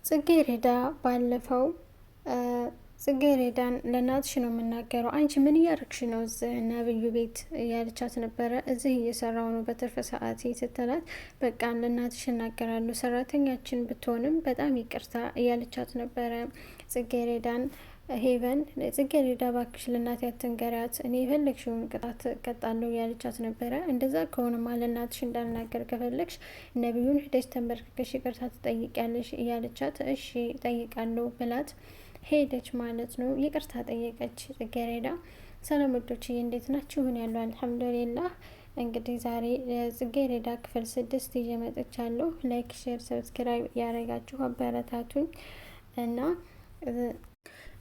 ጽጌረዳ ባለፈው ጽጌረዳን ለእናትሽ ነው የምናገረው፣ አንቺ ምን እያረግሽ ነው እዚህ ነብዩ ቤት እያለቻት ነበረ። እዚህ እየሰራው ነው በትርፍ ሰዓት ስትላት፣ በቃ ለእናትሽ እናገራለሁ ሰራተኛችን ብትሆንም በጣም ይቅርታ እያለቻት ነበረ ጽጌረዳን። ሄቨን ጽጌረዳ ባክሽ ለእናቴ አትንገሪያት፣ እኔ የፈለግሽውን ቅጣት እቀጣለሁ እያለቻት ነበረ። እንደዛ ከሆነማ ለእናትሽ እንዳልናገር ከፈለግሽ ነቢዩን ሂደሽ ተንበርክከሽ ይቅርታ ትጠይቂያለሽ እያለቻት፣ እሺ ጠይቃለሁ ብላት ሄደች ማለት ነው። ይቅርታ ጠየቀች ጽጌረዳ። ሰላም ወዶችዬ እንዴት ናችሁ? ሁን ያለው አልሐምዱሊላህ። እንግዲህ ዛሬ ጽጌረዳ ክፍል 6 ይዤ መጥቻለሁ። ላይክ፣ ሼር፣ ሰብስክራይብ ያደረጋችሁ አበረታቱኝ እና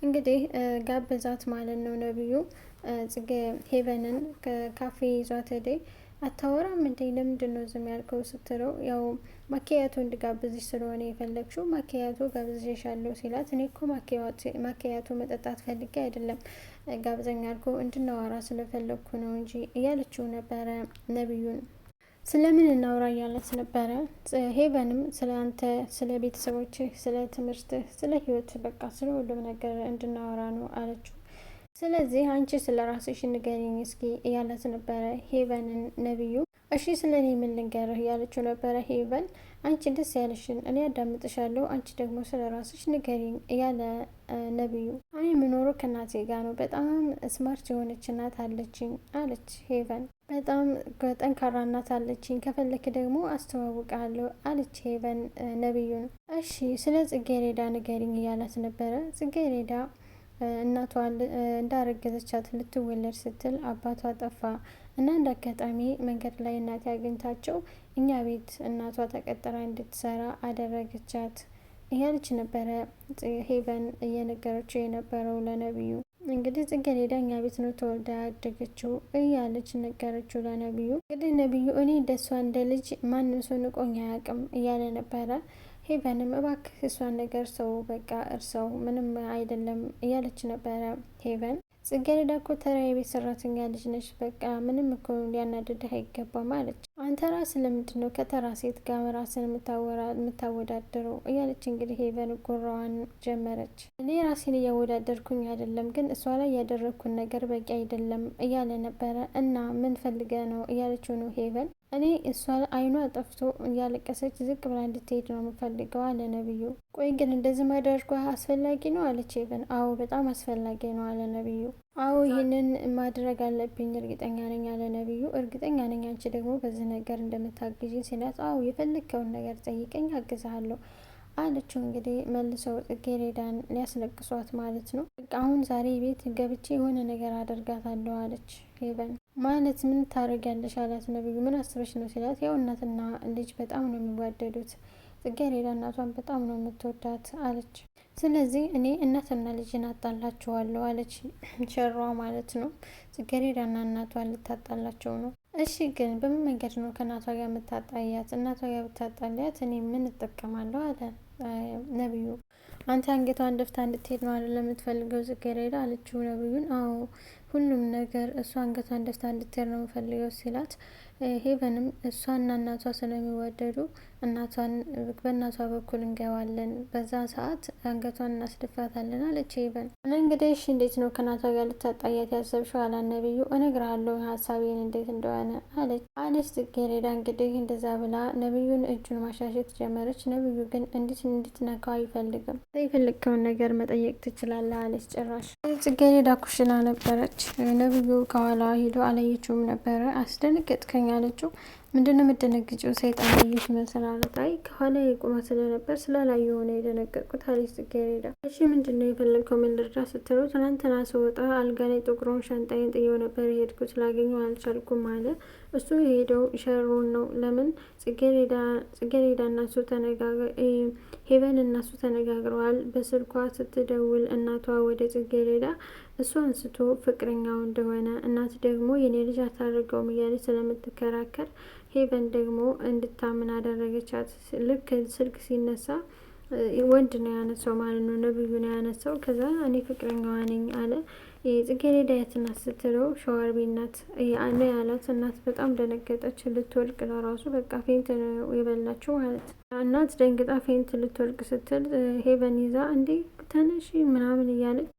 እንግዲህ ጋበዛት ማለት ነው ነብዩ ጽጌ ሄቨንን ከካፌ ይዟት ሄደ። አታወራም እንዴ ለምንድን ነው ዝም ያልከው ስትለው፣ ያው ማኪያቶ እንድጋብዝሽ ስለሆነ የፈለግሽው ማኪያቶ ጋብዝሻለሁ ሲላት፣ እኔ እኮ ማኪያቶ መጠጣት ፈልጌ አይደለም ጋብዘኛ ያልከው እንድናወራ ስለፈለግኩ ነው እንጂ እያለችው ነበረ ነብዩን። ስለምን እናውራ እያለት ነበረ። ሄቨንም ስለ አንተ፣ ስለ ቤተሰቦችህ፣ ስለ ትምህርትህ፣ ስለ ህይወት በቃ ስለ ሁሉም ነገር እንድናወራ ነው አለችው። ስለዚህ አንቺ ስለ ራስሽ ንገሪኝ እስኪ እያለት ነበረ ሄቨንን ነብዩ። እሺ ስለ እኔ ምን ልንገርህ እያለችው ነበረ ሄቨን። አንቺ ደስ ያለሽን እኔ አዳምጥሻለሁ፣ አንቺ ደግሞ ስለ ራስሽ ንገሪኝ እያለ ነብዩ። እኔ የምኖረው ከእናቴ ጋር ነው፣ በጣም ስማርት የሆነች እናት አለችኝ አለች ሄቨን። በጣም ጠንካራ እናት አለችኝ፣ ከፈለክ ደግሞ አስተዋውቃለሁ አለች ሄቨን ነብዩን። እሺ ስለ ጽጌረዳ ንገሪኝ እያላት ነበረ። ጽጌረዳ እናቷ እንዳረገዘቻት ልትወለድ ስትል አባቷ ጠፋ እና እንደ አጋጣሚ መንገድ ላይ እናቴ አግኝታቸው እኛ ቤት እናቷ ተቀጥራ እንድትሰራ አደረገቻት እያለች ነበረ ሄቨን እየነገረችው የነበረው ለነብዩ። እንግዲህ ጽጌረዳ እኛ ቤት ነው ተወልዳ ያደገችው እያለች ነገረችው ለነብዩ። እንግዲህ ነብዩ እኔ እንደሷ እንደ ልጅ ማንም ሰው ንቆኝ አያውቅም እያለ ነበረ። ሄቨንም እባክህ እሷን ነገር ሰው በቃ እርሰው ምንም አይደለም እያለች ነበረ ሄቨን። ጽጌረዳ እኮ ተራ የቤት ሰራተኛ ልጅ ነች፣ በቃ ምንም እኮ ሊያናድድህ አይገባም አለች። አንተ ራስ ለምንድን ነው ከተራ ሴት ጋር ራስን የምታወዳደረው እያለች እንግዲህ ሄቨን ጉራዋን ጀመረች። እኔ ራሴን እያወዳደርኩኝ አይደለም፣ ግን እሷ ላይ ያደረግኩን ነገር በቂ አይደለም እያለ ነበረ። እና ምን ፈልገ ነው እያለችው ነው ሄቨን። እኔ እሷ አይኗ ጠፍቶ እያለቀሰች ዝቅ ብላ እንድትሄድ ነው የምፈልገው አለ ነብዩ። ቆይ ግን እንደዚህ ማድረጓ አስፈላጊ ነው አለች ሄቨን። አዎ በጣም አስፈላጊ ነው አለ ነብዩ። አዎ ይህንን ማድረግ አለብኝ እርግጠኛ ነኝ አለ ነብዩ። እርግጠኛ ነኝ አንቺ ደግሞ በዚህ ነገር እንደምታግዢ ሲላት፣ አዎ የፈለግከውን ነገር ጠይቀኝ አግዛለሁ አለችው። እንግዲህ መልሰው ጽጌረዳን ሊያስለቅሷት ማለት ነው። በቃ አሁን ዛሬ ቤት ገብቼ የሆነ ነገር አደርጋታለሁ አለች ሄቨን። ማለት ምን ታደርጊያለሽ አላት ነብዩ። ምን አስበሽ ነው ሲላት፣ ያው እናትና ልጅ በጣም ነው የሚዋደዱት፣ ጽጌረዳ እናቷን በጣም ነው የምትወዳት አለች። ስለዚህ እኔ እናትና ልጅን አጣላችኋለሁ አለች ሸሯ ማለት ነው። ጽጌረዳና እናቷን ልታጣላቸው ነው። እሺ ግን በምን መንገድ ነው ከእናቷ ጋር የምታጣያት? እናቷ ጋር ብታጣሊያት እኔ ምን እጠቀማለሁ አለ ነብዩ። አንተ አንገቷን ደፍታ እንድትሄድ ነው አይደል የምትፈልገው ጽጌረዳ አለችው ነብዩን። አዎ ሁሉም ነገር እሷ አንገቷን ደፍታ እንድትሄድ ነው የምፈልገው ሲላት፣ ሄቨንም እሷና እናቷ ስለሚወደዱ እናቷን በእናቷ በኩል እንገባለን፣ በዛ ሰዓት አንገቷን እናስደፋታለን አለች ሄቨን። እንግዲህ እሺ እንዴት ነው ከእናቷ ጋር ልታጣያት ያሰብሽው አላት ነብዩ። እነግርሃለሁ ሀሳቤን እንዴት እንደሆነ አለች ጽጌረዳ። እንግዲህ እንደዛ ብላ ነብዩን እጁን ማሻሸት ጀመረች። ነብዩ ግን እንድትነካው አይፈልግም። የፈለግከውን ነገር መጠየቅ ትችላለህ አለች። ጭራሽ ጽጌረዳ ኩሽና ነበረች። ነብዩ ከኋላዋ ሄዶ አላየችውም ነበረ። አስደነገጥከኝ አለችው። ምንድነው የምትደነግጪው? ሰይጣን ያየሽ ይመስላል። አይ ከኋላ የቁማ ስለነበር ስላላየ ሆነ የደነገጥኩት አለች ጽጌረዳ። እሺ ምንድነው የፈለግከው? ምን ልርዳ ስትለው፣ ትናንትና ስወጣ አልጋ ላይ ጥቁሩን ሻንጣይን ጥየው ነበር የሄድኩት፣ ስላገኘው አልቻልኩም አለ። እሱ የሄደው ሸሩን ነው። ለምን ጽጌረዳ እና እሱ ሄቨን እና እሱ ተነጋግረዋል። በስልኳ ስትደውል እናቷ ወደ ጽጌረዳ እሱ አንስቶ ፍቅረኛው እንደሆነ እናት ደግሞ የኔ ልጅ አታደርገውም እያለች ስለምትከራከር ሄቨን ደግሞ እንድታምን አደረገቻት። ልክ ስልክ ሲነሳ ወንድ ነው ያነሳው ማለት ነው፣ ነብዩ ነው ያነሳው። ከዛ እኔ ፍቅረኛዋ ነኝ አለ። የጽጌረዳ የት ናት ስትለው ሸዋርቢ እናት ነው ያላት። እናት በጣም ደነገጠች። ልትወድቅ ለራሱ በቃ ፌንት ነው የበላችው ማለት ነው። እናት ደንግጣ ፌንት ልትወድቅ ስትል ሄቨን ይዛ እንዴ ተነሺ ምናምን እያለች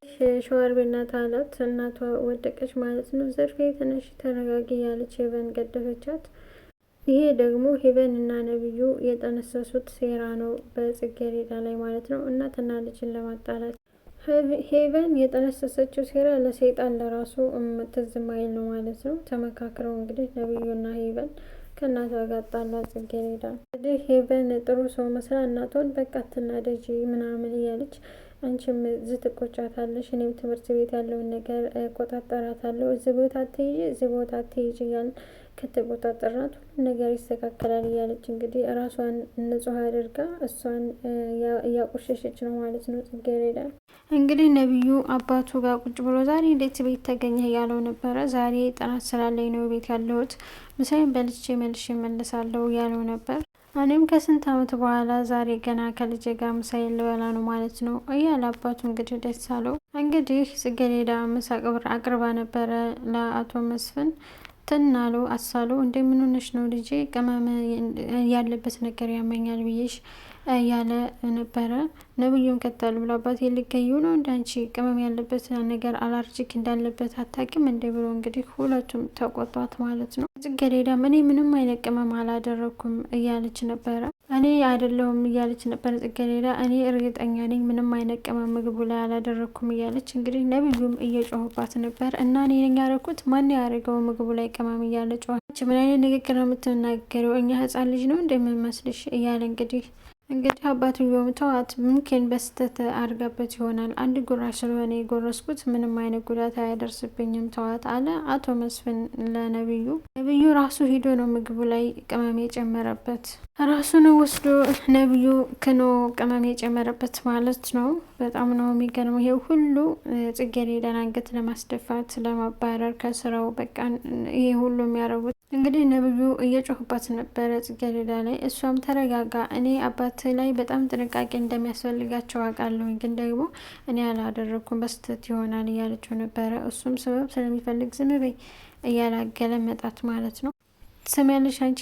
ሸዋርቢ እናት አላት። እናቷ ወደቀች ማለት ነው። ዘርፌ ተነሺ ተረጋጊ እያለች ሄቨን ገደፈቻት። ይሄ ደግሞ ሄቨን እና ነብዩ የጠነሰሱት ሴራ ነው በጽጌረዳ ላይ ማለት ነው። እናትና ልጅን ለማጣላት ሄቨን የጠነሰሰችው ሴራ ለሰይጣን ለራሱ ትዝ ማይል ነው ማለት ነው። ተመካክረው እንግዲህ ነብዩና ሄቨን ከእናቷ ጋር ጣላት ጽጌረዳ። እንግዲህ ሄቨን ጥሩ ሰው መስላ እናቷን በቃ አትናደጂ ምናምን እያለች አንቺም እዚህ ትቆጫታለሽ፣ እኔም ትምህርት ቤት ያለውን ነገር እቆጣጠራታለሁ፣ እዚህ ቦታ አትሄጂ፣ እዚህ ቦታ አትሄጂ እያልን ከተቆጣጠራት ሁሉም ነገር ይስተካከላል እያለች እንግዲህ ራሷን ንጹሕ አድርጋ እሷን እያቆሸሸች ነው ማለት ነው ጽጌረዳ። እንግዲህ ነብዩ አባቱ ጋር ቁጭ ብሎ ዛሬ እንዴት ቤት ተገኘ እያለው ነበረ። ዛሬ ጥናት ስላለኝ ነው ቤት ያለሁት፣ ምሳዬን በልቼ መልሼ እመለሳለሁ እያለው ነበር። እኔም ከስንት ዓመት በኋላ ዛሬ ገና ከልጄ ጋር ምሳዬን ልበላ ነው ማለት ነው እያለ አባቱ እንግዲህ ደስ አለው። እንግዲህ ጽጌረዳ ምሳ አቅርባ ነበረ ለአቶ መስፍን ትናሉ አሳሉ። እንደምን ሆነሽ ነው ልጄ? ቅመም ያለበት ነገር ያመኛል ብዬሽ እያለ ነበረ። ነብዩም ቀጠሉ ብሎ አባቴ ሊገኙ ነው እንዳንቺ ቅመም ያለበት ነገር አላርጂክ እንዳለበት አታውቂም እንዴ ብሎ እንግዲህ ሁለቱም ተቆጧት ማለት ነው። ጽጌረዳ እኔ ምንም አይነት ቅመም አላደረኩም እያለች ነበረ። እኔ አይደለሁም እያለች ነበር ጽጌረዳ። እኔ እርግጠኛ ነኝ ምንም አይነት ቅመም ምግቡ ላይ አላደረኩም እያለች እንግዲህ ነብዩም እየጮሁባት ነበር። እና እኔ ነኝ ያደረኩት? ማን ያደረገው ምግቡ ላይ ቅመም እያለ ጮኸች። ምን አይነት ንግግር ነው የምትናገረው? እኛ ህፃን ልጅ ነው እንደምንመስልሽ እያለ እንግዲህ አባትየውም ተዋት፣ ምንኬን በስተት አድርጋበት ይሆናል፣ አንድ ጉራሽ ስለሆነ የጎረስኩት ምንም አይነት ጉዳት አያደርስብኝም ተዋት አለ አቶ መስፍን ለነብዩ። ነብዩ ራሱ ሂዶ ነው ምግቡ ላይ ቅመም የጨመረበት፣ ራሱ ነው ወስዶ ነብዩ ክኖ ቅመም የጨመረበት ማለት ነው። በጣም ነው የሚገርመው። ይሄ ሁሉ ጽጌረዳን አንገት ለማስደፋት ለማባረር ከስራው በቃ ይሄ ሁሉ የሚያደርጉት እንግዲህ ነብዩ እየጮህባት ነበረ ጽጌረዳ ላይ። እሷም ተረጋጋ፣ እኔ አባት ላይ በጣም ጥንቃቄ እንደሚያስፈልጋቸው አውቃለሁኝ፣ ግን ደግሞ እኔ አላደረኩም በስተት ይሆናል እያለችው ነበረ። እሱም ስበብ ስለሚፈልግ ዝም በይ እያላገለ መጣት ማለት ነው። ትሰሚያለሽ አንቺ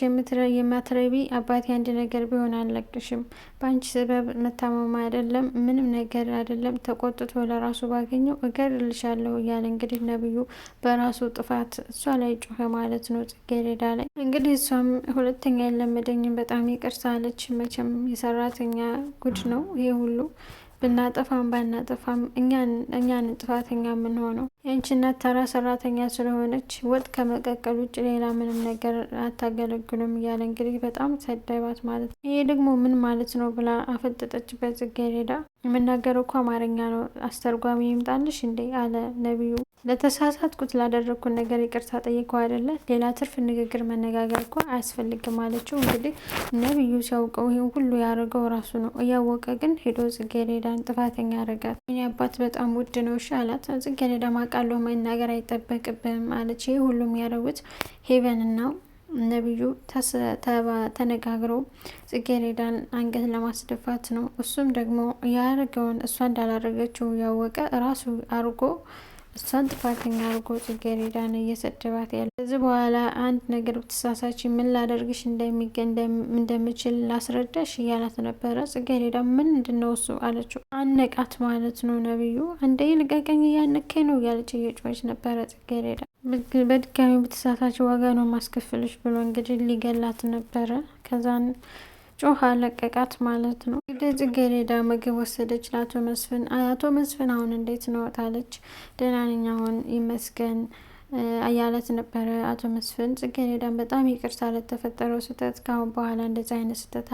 የማትረቢ አባቴ አንድ ነገር ቢሆን አልለቅሽም፣ በአንቺ ሰበብ መታመማ አይደለም ምንም ነገር አይደለም፣ ተቆጥቶ ለራሱ ባገኘው እገድልሻለሁ እያለ እንግዲህ ነብዩ በራሱ ጥፋት እሷ ላይ ጮኸ ማለት ነው ጽጌረዳ ላይ። እንግዲህ እሷም ሁለተኛ የለመደኝም በጣም ይቅርታ አለች። መቼም የሰራተኛ ጉድ ነው ይሄ ሁሉ፣ ብናጠፋም ባናጠፋም እኛን ጥፋተኛ የምንሆነው። የአንቺ እናት ተራ ሰራተኛ ስለሆነች ወጥ ከመቀቀል ውጭ ሌላ ምንም ነገር አታገለግሉም እያለ እንግዲህ በጣም ሰደባት ማለት ነው። ይሄ ደግሞ ምን ማለት ነው ብላ አፈጠጠችበት ጽጌረዳ። የምናገረው እኮ አማርኛ ነው፣ አስተርጓሚ ይምጣልሽ እንዴ አለ ነብዩ። ለተሳሳትኩት ላደረግኩት ነገር ይቅርታ ጠይቀው አይደለ፣ ሌላ ትርፍ ንግግር መነጋገር እኮ አያስፈልግም አለችው። እንግዲህ ነብዩ ሲያውቀው ይህን ሁሉ ያደረገው ራሱ ነው። እያወቀ ግን ሄዶ ጽጌረዳን ጥፋተኛ አረጋት። እኔ አባት በጣም ውድ ነው እሺ አላት። ጽጌረዳ ማቃለሁ መናገር አይጠበቅብም አለች። ይህ ሁሉም ያደረጉት ሄቨንና ነብዩ ተነጋግረው ጽጌረዳን አንገት ለማስደፋት ነው። እሱም ደግሞ ያደረገውን እሷ እንዳላረገችው ያወቀ ራሱ አርጎ እሷን ጥፋተኛ አርጎ ጽጌረዳን እየሰደባት ያለ። ከዚህ በኋላ አንድ ነገር ብትሳሳች ምን ላደርግሽ እንደምችል ላስረዳሽ እያላት ነበረ። ጽጌረዳ ምንድነው እሱ አለችው። አነቃት ማለት ነው ነብዩ። አንዴ ልቀቀኝ እያነከኝ ነው እያለች እየጮኸች ነበረ ጽጌረዳ። በድጋሚ ብትሳሳች ዋጋ ነው ማስከፍልሽ ብሎ እንግዲህ ሊገላት ነበረ። ከዛን ጮሃ ለቀቃት ማለት ነው። እንግዲህ ጽጌረዳ ምግብ ወሰደች ለአቶ መስፍን። አቶ መስፍን አሁን እንዴት ነው ታለች። ደህና ነኝ አሁን ይመስገን እያለት ነበረ አቶ መስፍን። ጽጌረዳን በጣም ይቅርታ ለተፈጠረው ስህተት፣ ካሁን በኋላ እንደዚህ አይነት ስህተት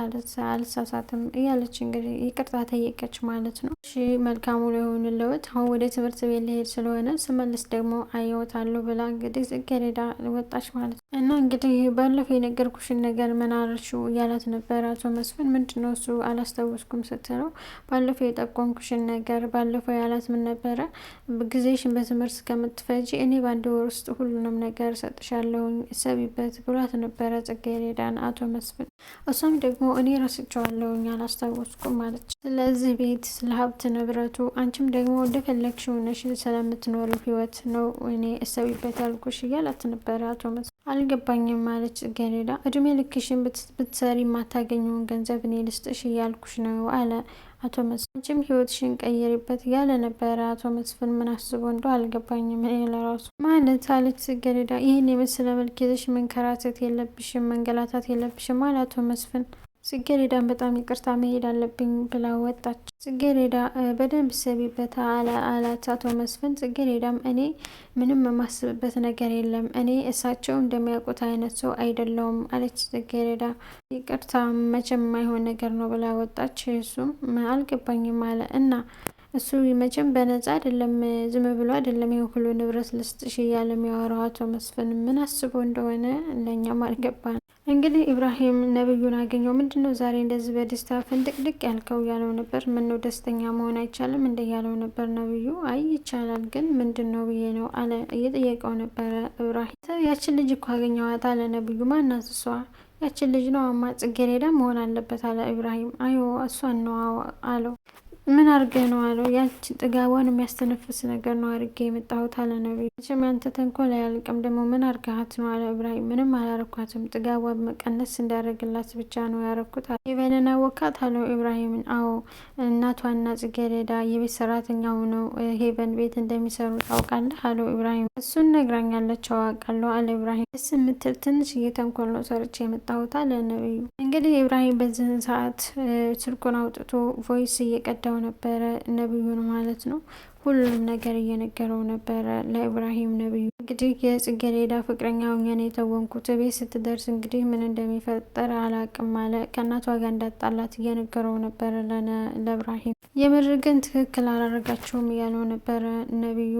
አልሳሳትም እያለች እንግዲህ ይቅርታ ጠየቀች ማለት ነው። እሺ መልካሙ ሊሆን ለውት አሁን ወደ ትምህርት ቤት ልሄድ ስለሆነ ስመልስ ደግሞ አየወታለሁ ብላ እንግዲህ ጽጌረዳ ወጣች ማለት ነው። እና እንግዲህ ባለፈው የነገርኩሽን ነገር ምን አረሽው እያላት ነበረ አቶ መስፍን። ምንድነው እሱ አላስታወስኩም ስትለው፣ ባለፈው የጠቆምኩሽን ነገር ባለፈው ያላት ምን ነበረ፣ ጊዜሽን በትምህርት ከምትፈጂ እኔ ባንድ ወር ውስጥ ሁሉንም ነገር ሰጥሻለሁኝ እሰቢበት ብሏት ነበረ ጽጌረዳን አቶ መስፍን። እሷም ደግሞ እኔ ረስቸዋለሁኝ አላስታወስኩም ማለች። ስለዚህ ቤት ስለ ሀብት ንብረቱ አንቺም ደግሞ እንደፈለግሽው ነሽ ስለምትኖሪው ህይወት ነው እኔ እሰቢበት ያልኩሽ እያላት ነበረ አቶ መስፍን። አልገባኝም ማለች ጽጌረዳ። እድሜ ልክሽን ብትሰሪ የማታገኘውን ገንዘብ እኔ ልስጥሽ እያልኩሽ ነው አለ አቶ መስፍን። አንቺም ህይወትሽን ቀይሪበት ያለ ነበረ አቶ መስፍን። ምን አስቦ እንደው አልገባኝም እኔ ለራሱ ማለት አለች ጽጌረዳ። ይህን የመሰለ መልክ ይዘሽ መንከራተት የለብሽም መንገላታት የለብሽም አለ አቶ መስፍን። ጽጌረዳን በጣም ይቅርታ መሄድ አለብኝ ብላ ወጣች። ጽጌረዳ በደንብ ሰቢበት አላት አቶ መስፍን። ጽጌረዳም እኔ ምንም የማስብበት ነገር የለም እኔ እሳቸው እንደሚያውቁት አይነት ሰው አይደለውም አለች ጽጌረዳ። ይቅርታ መቼም የማይሆን ነገር ነው ብላ ወጣች። እሱም አልገባኝም አለ እና እሱ መቼም በነጻ አይደለም ዝም ብሎ አይደለም ይሄ ሁሉ ንብረት ልስጥሽ እያለ የሚያወራው አቶ መስፍን ምን አስቦ እንደሆነ ለእኛም አልገባን። እንግዲህ ኢብራሂም ነብዩን አገኘው። ምንድነው ዛሬ እንደዚህ በደስታ ፍንድቅድቅ ያልከው እያለው ነበር። ምነው ደስተኛ መሆን አይቻልም እንደ ያለው ነበር ነብዩ። አይ ይቻላል ግን ምንድነው ብዬ ነው አለ እየጠየቀው ነበረ ኢብራሂም። ያችን ልጅ እኮ አገኘዋት አለ ነብዩ። ማናት እሷ? ያችን ልጅ ነው አማ ጽጌረዳ መሆን አለበት አለ ኢብራሂም። አዮ እሷን ነው አለው። ምን አርገህ ነው አለው። ያች ጥጋቧን የሚያስተነፍስ ነገር ነው አርጌ የመጣሁት አለ ነብዩ። መቼም ያንተ ተንኮል አያልቅም ደግሞ ምን አርጋሃት ነው አለ ኢብራሂም። ምንም አላረኳትም ጥጋቧን መቀነስ እንዳደረግላት ብቻ ነው ያረኩት አለ። ሄቨንን አወካት አለው ኢብራሂምን። አዎ እናቷና ጽጌረዳ የቤት ሰራተኛ ሆነው ሄቨን ቤት እንደሚሰሩ ታውቃለህ አለው ኢብራሂም። እሱን ነግራኛለች አዋቃለሁ አለ ኢብራሂም። ደስ የምትል ትንሽዬ ተንኮል ነው ሰርቼ የመጣሁት አለ ነብዩ። እንግዲህ ኢብራሂም በዚህን ሰዓት ስልኩን አውጥቶ ቮይስ እየቀዳ ነበረ ነብዩን ማለት ነው። ሁሉንም ነገር እየነገረው ነበረ ለኢብራሂም ነብዩ። እንግዲህ የጽጌረዳ ፍቅረኛ ሆኜ ነው የተወንኩት። ቤት ስትደርስ እንግዲህ ምን እንደሚፈጠር አላቅም አለ። ከእናቷ ጋር እንዳጣላት እየነገረው ነበረ ለኢብራሂም። የምር ግን ትክክል አላረጋቸውም እያለው ነበረ ነብዩ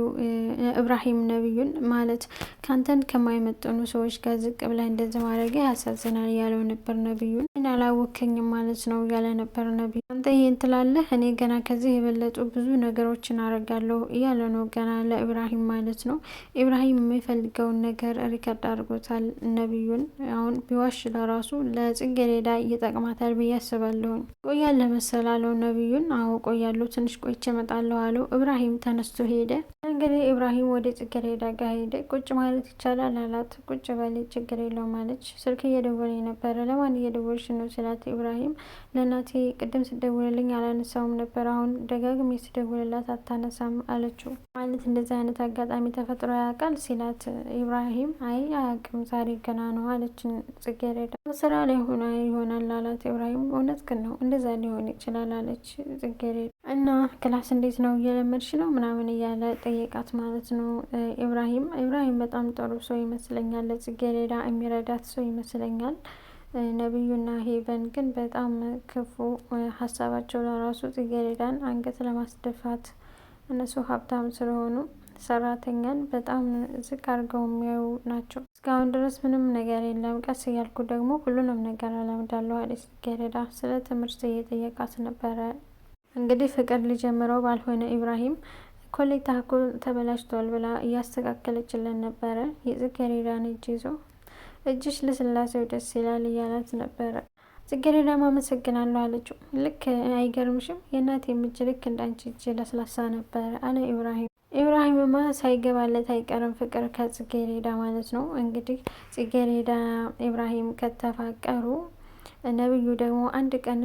ኢብራሂም ነብዩን ማለት ካንተን ከማይመጥኑ ሰዎች ጋር ዝቅ ብላይ እንደዚህ ማድረግ ያሳዝናል እያለው ነበር ነብዩን። እኔ አላወከኝም ማለት ነው እያለ ነበር ነብዩ። አንተ ይሄን ትላለህ እኔ ገና ከዚህ የበለጡ ብዙ ነገሮችን አረጋለሁ እያለ ነው ገና ለኢብራሂም ማለት ነው። ኢብራሂም የሚፈልገውን ነገር ሪከርድ አድርጎታል ነብዩን። አሁን ቢዋሽ ለራሱ ለጽጌረዳ ይጠቅማታል ብዬ አስባለሁ። ቆያለህ መሰል አለው ነብዩን። አዎ ቆያለሁ ትንሽ ቆይቼ እመጣለሁ አለው። ኢብራሂም ተነስቶ ሄደ። እንግዲህ ኢብራሂም ወደ ጽጌረዳ ጋር ሄደ። ቁጭ ማለት ይቻላል አላት። ቁጭ በል ችግር የለውም አለች። ስልክ እየደወለኝ ነበረ። ለማን እየደወልሽ ነው ስላት ኢብራሂም ለእናቴ ቅድም ስደውልልኝ አላነሳውም ነበር አሁን ደጋግሜ ስደውልላት አታነሳም አለችው። ማለት እንደዚህ አይነት አጋጣሚ ተፈጥሮ ያውቃል ሲላት ኢብራሂም አይ አያውቅም ዛሬ ገና ነው አለችን ጽጌረዳ። ስራ ላይ ሆና ይሆናል አላት ኢብራሂም። እውነት ግን ነው እንደዛ ሊሆን ይችላል አለች ጽጌረዳ። እና ክላስ እንዴት ነው እየለመድሽ ነው ምናምን እያለ ጠየቃት ማለት ነው ኢብራሂም በጣም ጥሩ ሰው ይመስለኛል፣ ለጽጌረዳ የሚረዳት ሰው ይመስለኛል። ነብዩና ሄቨን ግን በጣም ክፉ ሀሳባቸው ለራሱ ጽጌረዳን አንገት ለማስደፋት እነሱ ሀብታም ስለሆኑ ሰራተኛን በጣም ዝቅ አድርገው የሚያዩ ናቸው። እስካሁን ድረስ ምንም ነገር የለም፣ ቀስ እያልኩ ደግሞ ሁሉንም ነገር አለምዳለሁ አለች ጽጌረዳ። ስለ ትምህርት እየጠየቃት ነበረ። እንግዲህ ፍቅር ሊጀምረው ባልሆነ ኢብራሂም ኮሌታ እኮ ተበላሽቷል ብላ እያስተካከለችለን ነበረ። የጽጌረዳን እጅ ይዞ እጅሽ ለስላሴው ደስ ይላል እያላት ነበረ። ጽጌረዳም አመሰግናለሁ አለችው። ልክ አይገርምሽም? የእናቴ እጅ ልክ እንዳንቺ እጅ ለስላሳ ነበረ አለ ኢብራሂምማ ሳይገባለት አይቀርም ፍቅር ከጽጌረዳ ማለት ነው። እንግዲህ ጽጌረዳ ኢብራሂም ከተፋቀሩ ነብዩ ደግሞ አንድ ቀን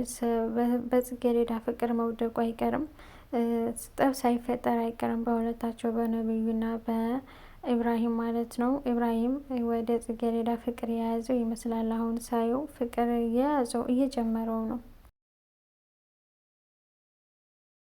በጽጌረዳ ፍቅር መውደቁ አይቀርም። ጠብ ሳይፈጠር አይቀርም በሁለታቸው በነብዩና በኢብራሂም ማለት ነው። ኢብራሂም ወደ ጽጌረዳ ፍቅር የያዘው ይመስላል። አሁን ሳየው ፍቅር የያዘው እየጀመረው ነው።